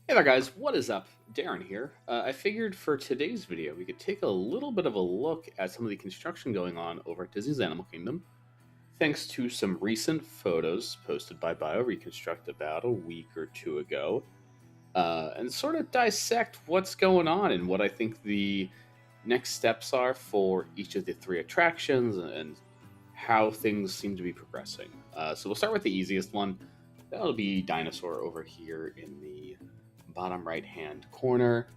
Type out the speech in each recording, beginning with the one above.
Hey there guys, what is up? Darren here. I figured for today's video we could take a little bit of a look at some of the construction going on over at Disney's Animal Kingdom, thanks to some recent photos posted by BioReconstruct about a week or two ago, and sort of dissect what's going on and what I think the next steps are for each of the three attractions and how things seem to be progressing. So we'll start with the easiest one. That'll be Dinosaur over here in the bottom right hand corner.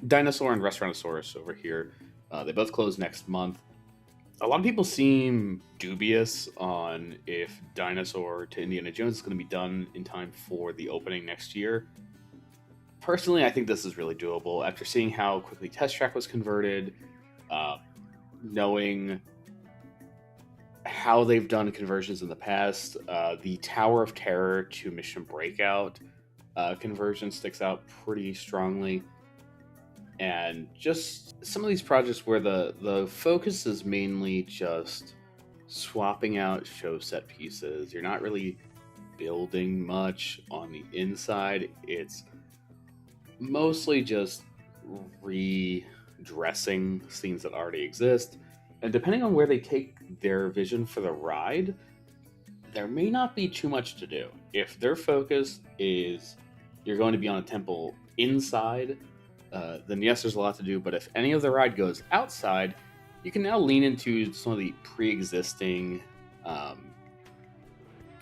Dinosaur and Restaurantosaurus over here. They both close next month. A lot of people seem dubious on if Dinosaur to Indiana Jones is going to be done in time for the opening next year. Personally, I think this is really doable. After seeing how quickly Test Track was converted, knowing how they've done conversions in the past, the Tower of Terror to Mission Breakout conversion sticks out pretty strongly. And just some of these projects where the focus is mainly just swapping out show set pieces. You're not really building much on the inside. It's mostly just redressing scenes that already exist. And depending on where they take their vision for the ride, there may not be too much to do. If their focus is you're going to be on a temple inside, then yes, there's a lot to do. But if any of the ride goes outside, you can now lean into some of the pre-existing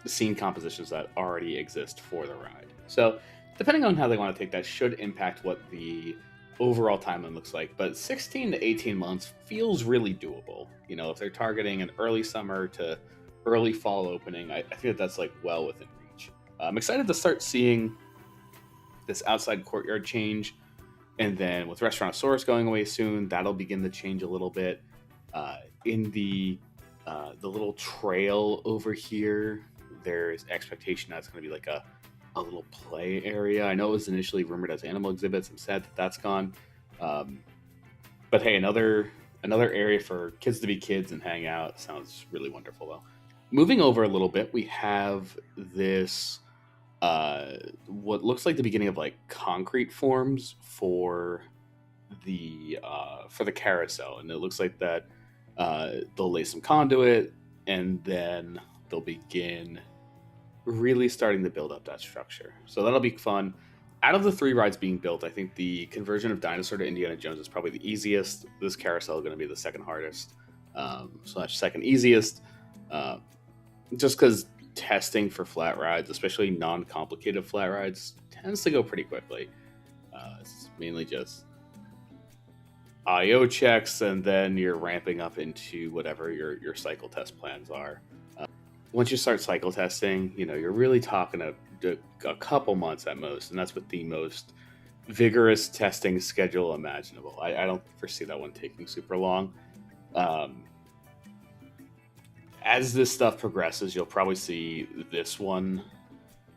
scene compositions that already exist for the ride. So depending on how they want to take that should impact what the overall timeline looks like. But 16 to 18 months feels really doable. You know, if they're targeting an early summer to early fall opening, I think that's like well within reach. I'm excited to start seeing this outside courtyard change. And then with Restaurantosaurus going away soon, that'll begin to change a little bit. In the little trail over here, there's expectation that it's going to be like a little play area. I know it was initially rumored as animal exhibits. I'm sad that that's gone. But hey, another area for kids to be kids and hang out sounds really wonderful though. Moving over a little bit, we have this what looks like the beginning of like concrete forms for the carousel, and it looks like that they'll lay some conduit and then they'll begin really starting to build up that structure. So that'll be fun. Out of the three rides being built, I think the conversion of Dinosaur to Indiana Jones is probably the easiest. This carousel is going to be the second hardest, slash second easiest, just because testing for flat rides, especially non-complicated flat rides, tends to go pretty quickly. It's mainly just IO checks, and then you're ramping up into whatever your cycle test plans are. Once you start cycle testing, you know, you're really talking a couple months at most, and that's with the most vigorous testing schedule imaginable. I don't foresee that one taking super long. As this stuff progresses, you'll probably see this one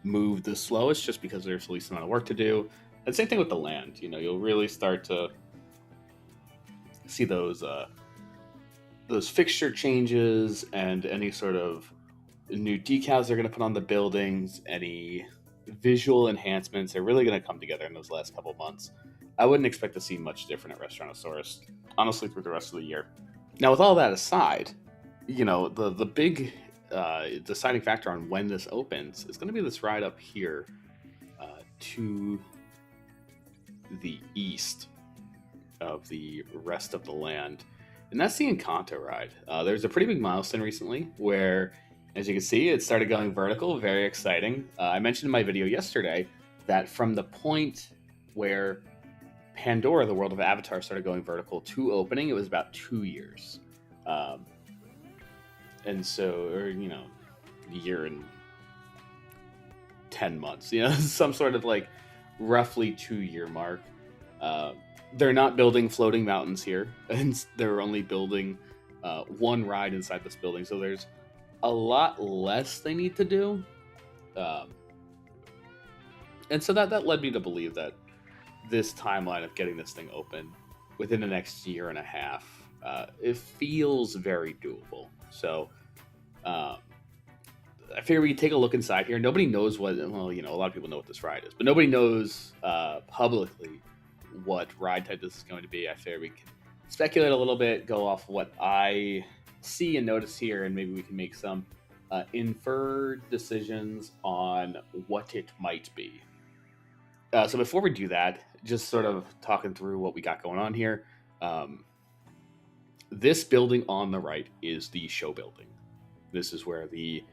move the slowest just because there's the least amount of work to do. And same thing with the land. You know, you'll really start to see those fixture changes and any sort of new decals they're going to put on the buildings, any visual enhancements. They're really going to come together in those last couple months. I wouldn't expect to see much different at Restaurantosaurus, honestly, through the rest of the year. Now, with all that aside, you know, the big deciding factor on when this opens is going to be this ride up here to the east of the rest of the land, and that's the Encanto ride. There's a pretty big milestone recently where, as you can see, it started going vertical. Very exciting. I mentioned in my video yesterday that from the point where Pandora, the world of Avatar, started going vertical to opening, it was about 2 years. And so, or, you know, a year and 10 months, you know, some sort of like roughly 2 year mark. They're not building floating mountains here, and they're only building one ride inside this building. So there's a lot less they need to do. And so that led me to believe that this timeline of getting this thing open within the next year and a half, it feels very doable. So I figure we take a look inside here. Nobody knows what, well, a lot of people know what this ride is, but nobody knows publicly what ride type this is going to be. I figure we can speculate a little bit, go off what I see and notice here, and maybe we can make some inferred decisions on what it might be. So before we do that, just sort of talking through what we got going on here. This building on the right is the show building. This is where the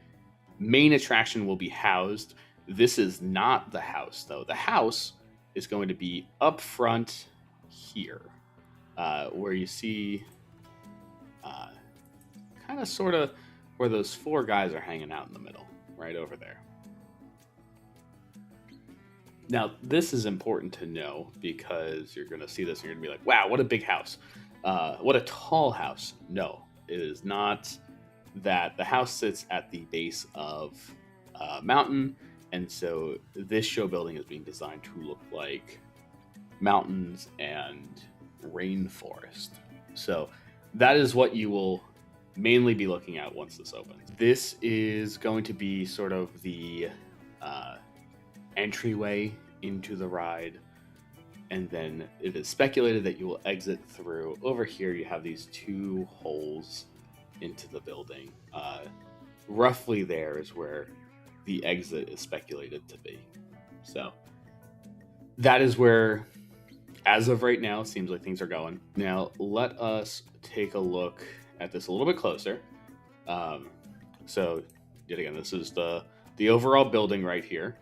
main attraction will be housed. This is not the house, though. The house is going to be up front here, where you see kind of sort of where those four guys are hanging out in the middle, right over there. Now, this is important to know because you're going to see this and you're going to be like, wow, what a big house. What a tall house. No, it is not that. The house sits at the base of a mountain, and so this show building is being designed to look like mountains and rainforest. So that is what you will mainly be looking at once this opens. This is going to be sort of the entryway into the ride, and then it is speculated that you will exit through. Over here you have these two holes into the building. Roughly there is where the exit is speculated to be. So that is where, as of right now, seems like things are going. Now let us take a look at this a little bit closer. So yet again, this is the overall building right here.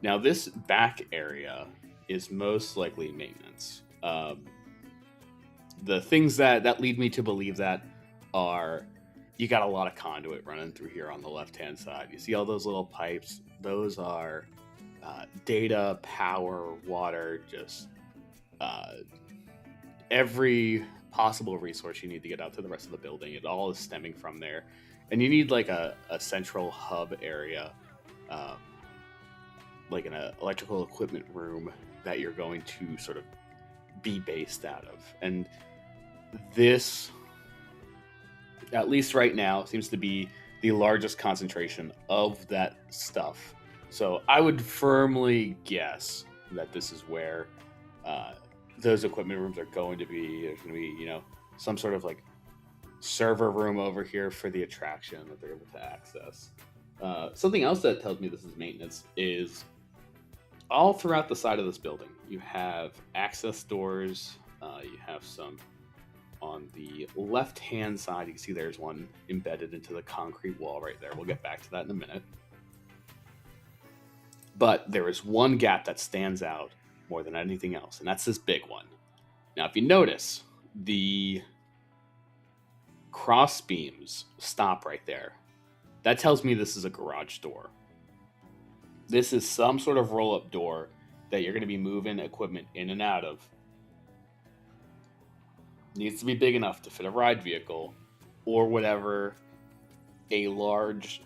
Now this back area is most likely maintenance. The things that lead me to believe that are, you got a lot of conduit running through here on the left-hand side. You see all those little pipes? Those are data, power, water, just every possible resource you need to get out to the rest of the building. It all is stemming from there. And you need like a central hub area, like an electrical equipment room that you're going to sort of be based out of. And this, at least right now, seems to be the largest concentration of that stuff. So I would firmly guess that this is where those equipment rooms are going to be. There's going to be, some sort of like server room over here for the attraction that they're able to access. Something else that tells me this is maintenance is all throughout the side of this building, you have access doors. You have some on the left-hand side. You can see there's one embedded into the concrete wall right there. We'll get back to that in a minute. But there is one gap that stands out more than anything else, and that's this big one. Now, if you notice, the cross beams stop right there. That tells me this is a garage door. This is some sort of roll-up door that you're going to be moving equipment in and out of. It needs to be big enough to fit a ride vehicle or whatever a large,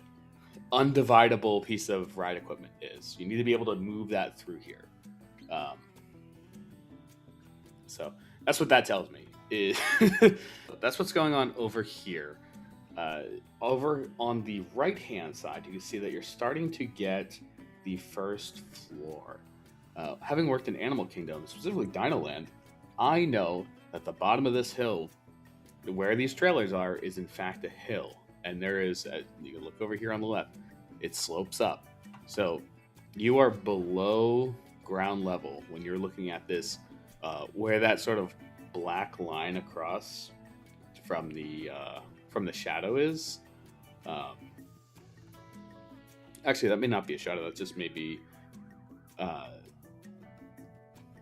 undividable piece of ride equipment is. You need to be able to move that through here. So that's what that tells me. That's what's going on over here. Over on the right-hand side, you can see that you're starting to get the first floor. Having worked in Animal Kingdom, specifically Dinoland, I know that the bottom of this hill, where these trailers are, is in fact a hill. And there is, you can look over here on the left, it slopes up. So you are below ground level when you're looking at this, where that sort of black line across from the shadow is. Actually, that may not be a shadow. That just may be, I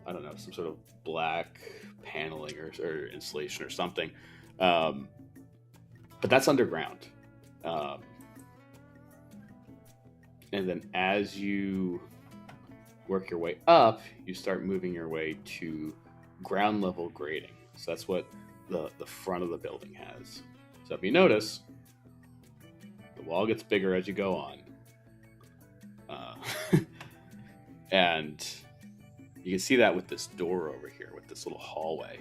don't know, some sort of black paneling or insulation or something. But that's underground. And then as you work your way up, you start moving your way to ground level grading. So that's what the front of the building has. So if you notice, the wall gets bigger as you go on. And you can see that with this door over here, with this little hallway.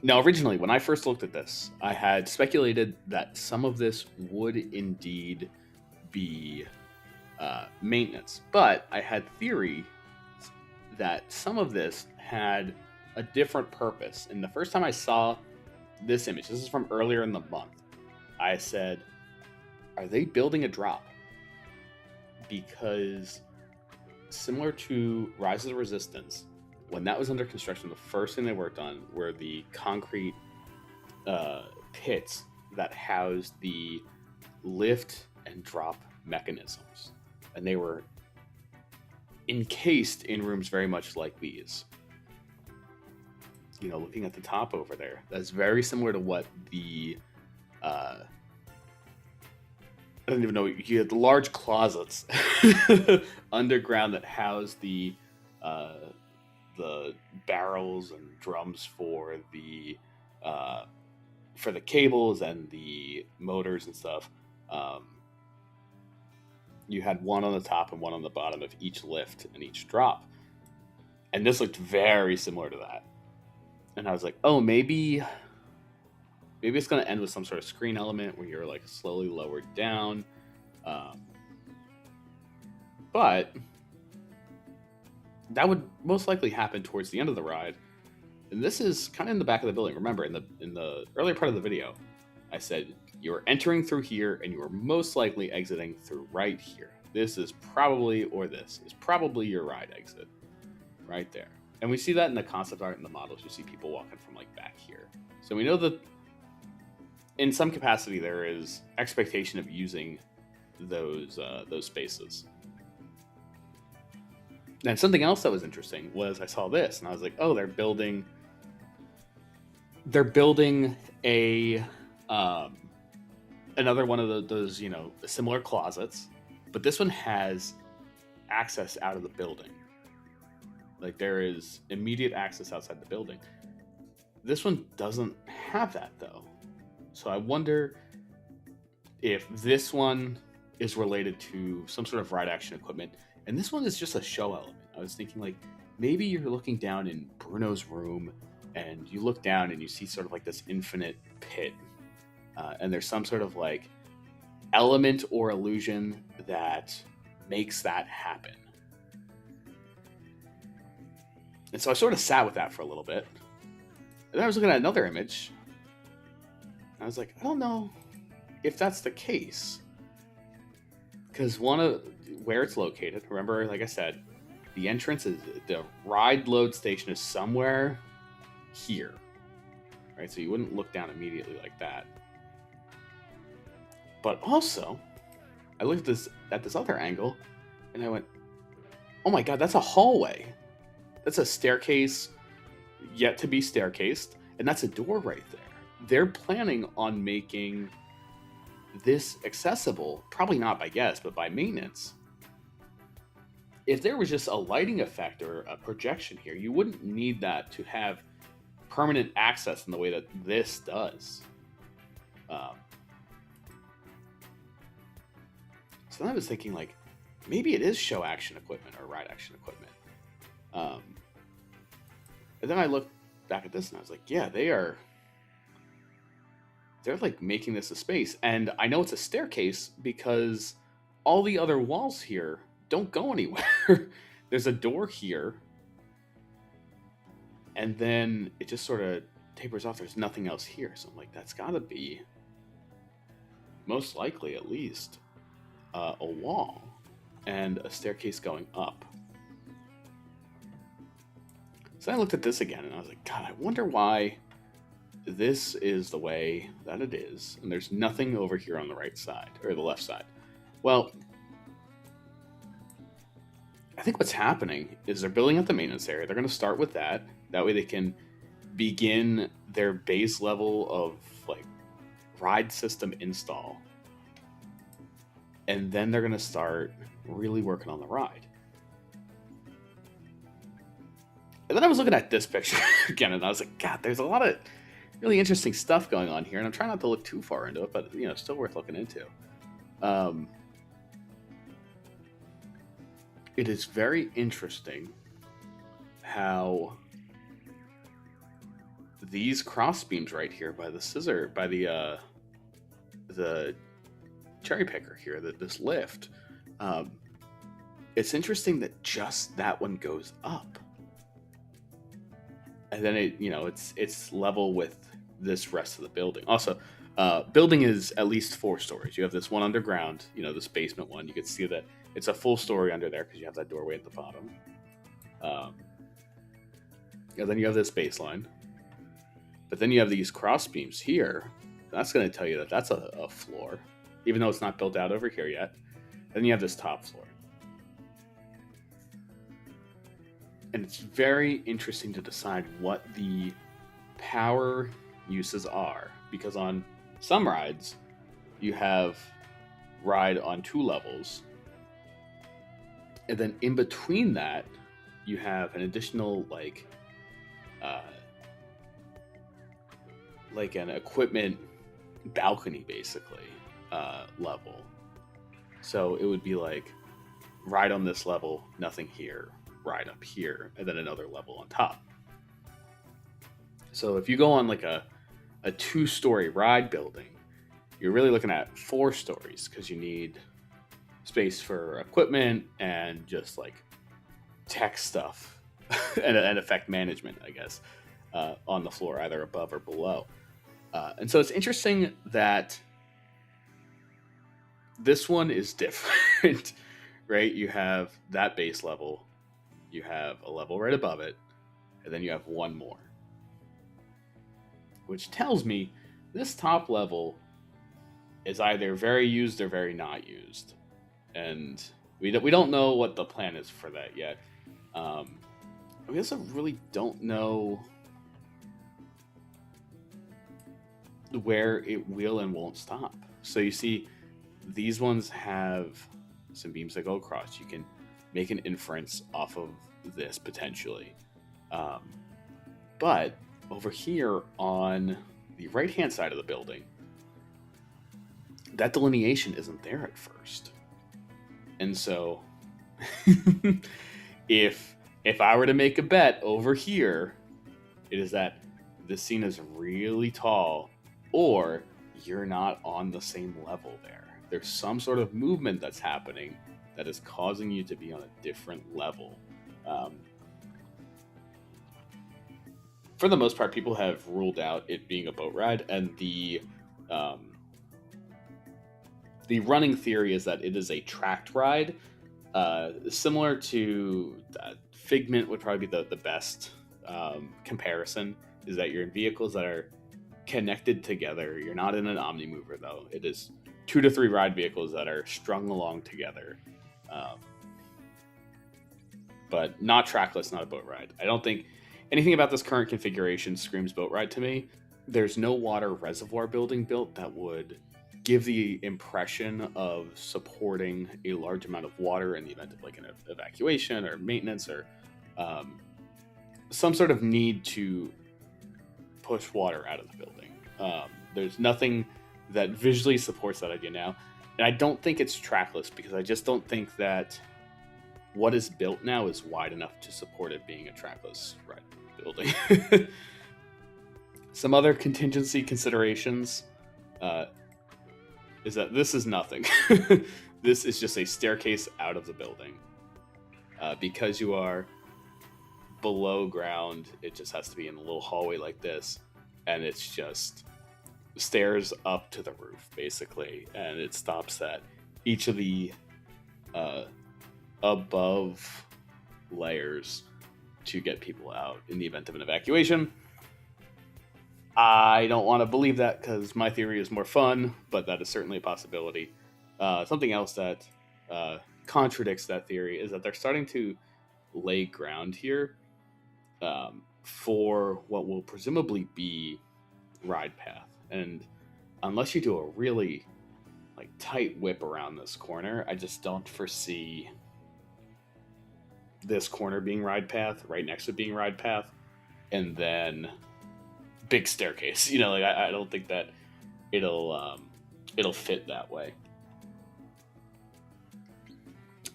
Now, originally, when I first looked at this, I had speculated that some of this would indeed be maintenance, but I had theory that some of this had a different purpose. And the first time I saw this image, this is from earlier in the month, I said, are they building a drop? Because similar to Rise of the Resistance, when that was under construction, the first thing they worked on were the concrete pits that housed the lift and drop mechanisms. And they were encased in rooms very much like these. You know, looking at the top over there, that's very similar to what the I don't even know. You had the large closets underground that housed the barrels and drums for the cables and the motors and stuff. You had one on the top and one on the bottom of each lift and each drop, and this looked very similar to that. And I was like, oh, maybe it's going to end with some sort of screen element where you're like slowly lowered down. But that would most likely happen towards the end of the ride. And this is kind of in the back of the building. Remember, in the earlier part of the video, I said you're entering through here and you are most likely exiting through right here. This is probably your ride exit right there. And we see that in the concept art and the models. You see people walking from like back here. So we know that in some capacity there is expectation of using those spaces. And something else that was interesting was I saw this and I was like, oh, they're building a another one of those, you know, similar closets, but this one has access out of the building. Like there is immediate access outside the building. This one doesn't have that though. So I wonder if this one is related to some sort of ride action equipment, and this one is just a show element. I was thinking like maybe you're looking down in Bruno's room and you look down and you see sort of like this infinite pit, and there's some sort of like element or illusion that makes that happen. And so I sort of sat with that for a little bit. And then I was looking at another image. And I was like, I don't know if that's the case. Because one of where it's located, remember, like I said, the entrance is, the ride load station is somewhere here. Right? So you wouldn't look down immediately like that. But also, I looked at this other angle, and I went, oh my god, that's a hallway. That's a staircase yet to be staircased, and that's a door right there. They're planning on making this accessible, probably not by guests, but by maintenance. If there was just a lighting effect or a projection here, you wouldn't need that to have permanent access in the way that this does. So then I was thinking, like, maybe it is show action equipment or ride action equipment. And then I looked back at this and I was like, yeah, they're like making this a space. And I know it's a staircase because all the other walls here don't go anywhere. There's a door here. And then it just sort of tapers off. There's nothing else here. So I'm like, that's gotta be most likely at least a wall and a staircase going up. So I looked at this again and I was like, God, I wonder why this is the way that it is. And there's nothing over here on the right side or the left side. Well, I think what's happening is they're building up the maintenance area. They're going to start with that. That way they can begin their base level of like ride system install. And then they're going to start really working on the ride. And then I was looking at this picture again, and I was like, God, there's a lot of really interesting stuff going on here. And I'm trying not to look too far into it, but, you know, still worth looking into. It is very interesting how these cross beams right here by the cherry picker here, that this lift, um, it's interesting that just that one goes up, and then it's level with this rest of the building. Also, building is at least 4 stories. You have this one underground, this basement one. You can see that it's a full story under there because you have that doorway at the bottom. And then you have this baseline, but then you have these cross beams here. That's going to tell you that that's a floor, even though it's not built out over here yet. Then you have this top floor. And it's very interesting to decide what the power uses are, because on some rides, you have ride on 2 levels, and then in between that, you have an additional like an equipment balcony, basically, level. So it would be like ride on this level, nothing here, ride up here, and then another level on top. So if you go on like a 2-story ride building, you're really looking at 4 stories because you need space for equipment and just like tech stuff and effect management, I guess, on the floor, either above or below. And so it's interesting that this one is different, right? You have that base level, you have a level right above it, and then you have one more. Which tells me this top level is either very used or very not used. And we don't know what the plan is for that yet. We also really don't know where it will and won't stop. So you see, these ones have some beams that go across. You can make an inference off of this potentially. But over here on the right-hand side of the building, that delineation isn't there at first. And so if I were to make a bet over here, it is that this scene is really tall, or you're not on the same level there. There's some sort of movement that's happening that is causing you to be on a different level. For the most part, people have ruled out it being a boat ride, and the running theory is that it is a tracked ride, similar to Figment would probably be the best comparison. Is that you're in vehicles that are connected together. You're not in an omnimover, though. It is 2 to 3 ride vehicles that are strung along together, but not trackless, not a boat ride. I don't think anything about this current configuration screams boat ride to me. There's no water reservoir building built that would give the impression of supporting a large amount of water in the event of like an evacuation or maintenance or some sort of need to push water out of the building. There's nothing that visually supports that idea now. And I don't think it's trackless because I just don't think that what is built now is wide enough to support it being a trackless ride building. Some other contingency considerations is that this is nothing. This is just a staircase out of the building. Because you are below ground, it just has to be in a little hallway like this, and it's just stairs up to the roof, basically, and it stops at each of the above layers to get people out in the event of an evacuation. I don't want to believe that because my theory is more fun, but that is certainly a possibility. Something else that contradicts that theory is that they're starting to lay ground here for what will presumably be ride path. And unless you do a really like tight whip around this corner, I just don't foresee this corner being ride path, right next to being ride path, and then big staircase. I don't think that it'll fit that way.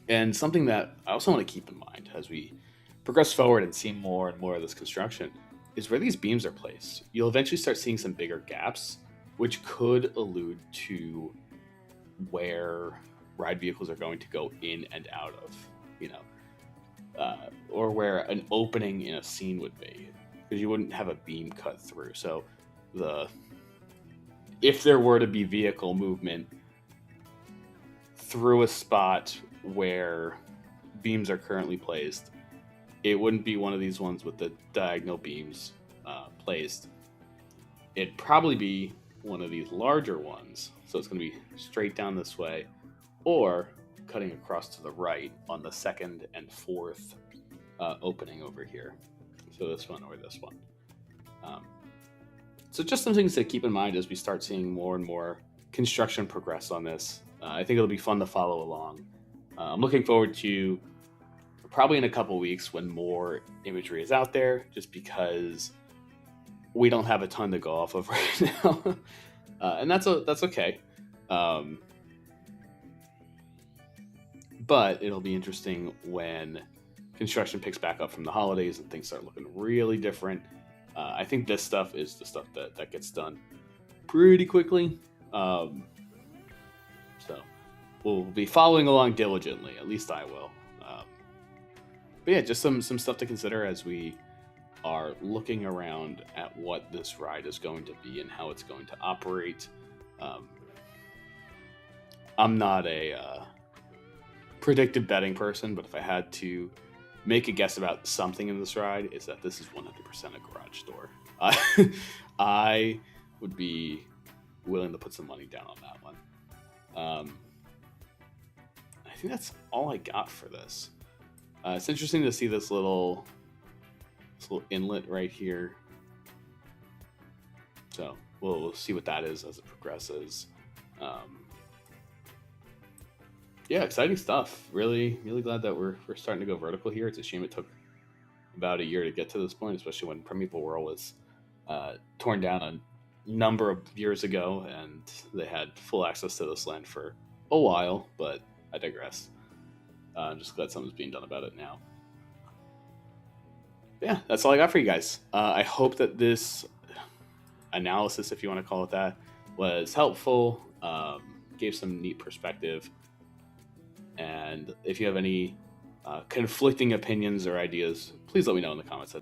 And something that I also want to keep in mind as we progress forward and see more and more of this construction is where these beams are placed. You'll eventually start seeing some bigger gaps, which could allude to where ride vehicles are going to go in and out of, you know, or where an opening in a scene would be, because you wouldn't have a beam cut through. So, the if there were to be vehicle movement through a spot where beams are currently placed, it wouldn't be one of these ones with the diagonal beams placed. It'd probably be one of these larger ones. So it's going to be straight down this way, or cutting across to the right on the second and fourth opening over here. So this one or this one. So just some things to keep in mind as we start seeing more and more construction progress on this. I think it'll be fun to follow along. I'm looking forward to probably in a couple weeks when more imagery is out there, just because we don't have a ton to go off of right now. And that's okay. But it'll be interesting when construction picks back up from the holidays and things start looking really different. I think this stuff is the stuff that gets done pretty quickly. So we'll be following along diligently. At least I will. But yeah, just some stuff to consider as we are looking around at what this ride is going to be and how it's going to operate. I'm not a predictive betting person, but if I had to make a guess about something in this ride, is that this is 100% a garage door. I would be willing to put some money down on that one. I think that's all I got for this. It's interesting to see this little inlet right here. So we'll see what that is as it progresses. Yeah, exciting stuff. Really, really glad that we're starting to go vertical here. It's a shame it took about a year to get to this point, especially when Primeval Whirl was torn down a number of years ago, and they had full access to this land for a while. But I digress. I'm just glad something's being done about it now. Yeah, that's all I got for you guys. I hope that this analysis, if you want to call it that, was helpful, gave some neat perspective. And if you have any conflicting opinions or ideas, please let me know in the comments.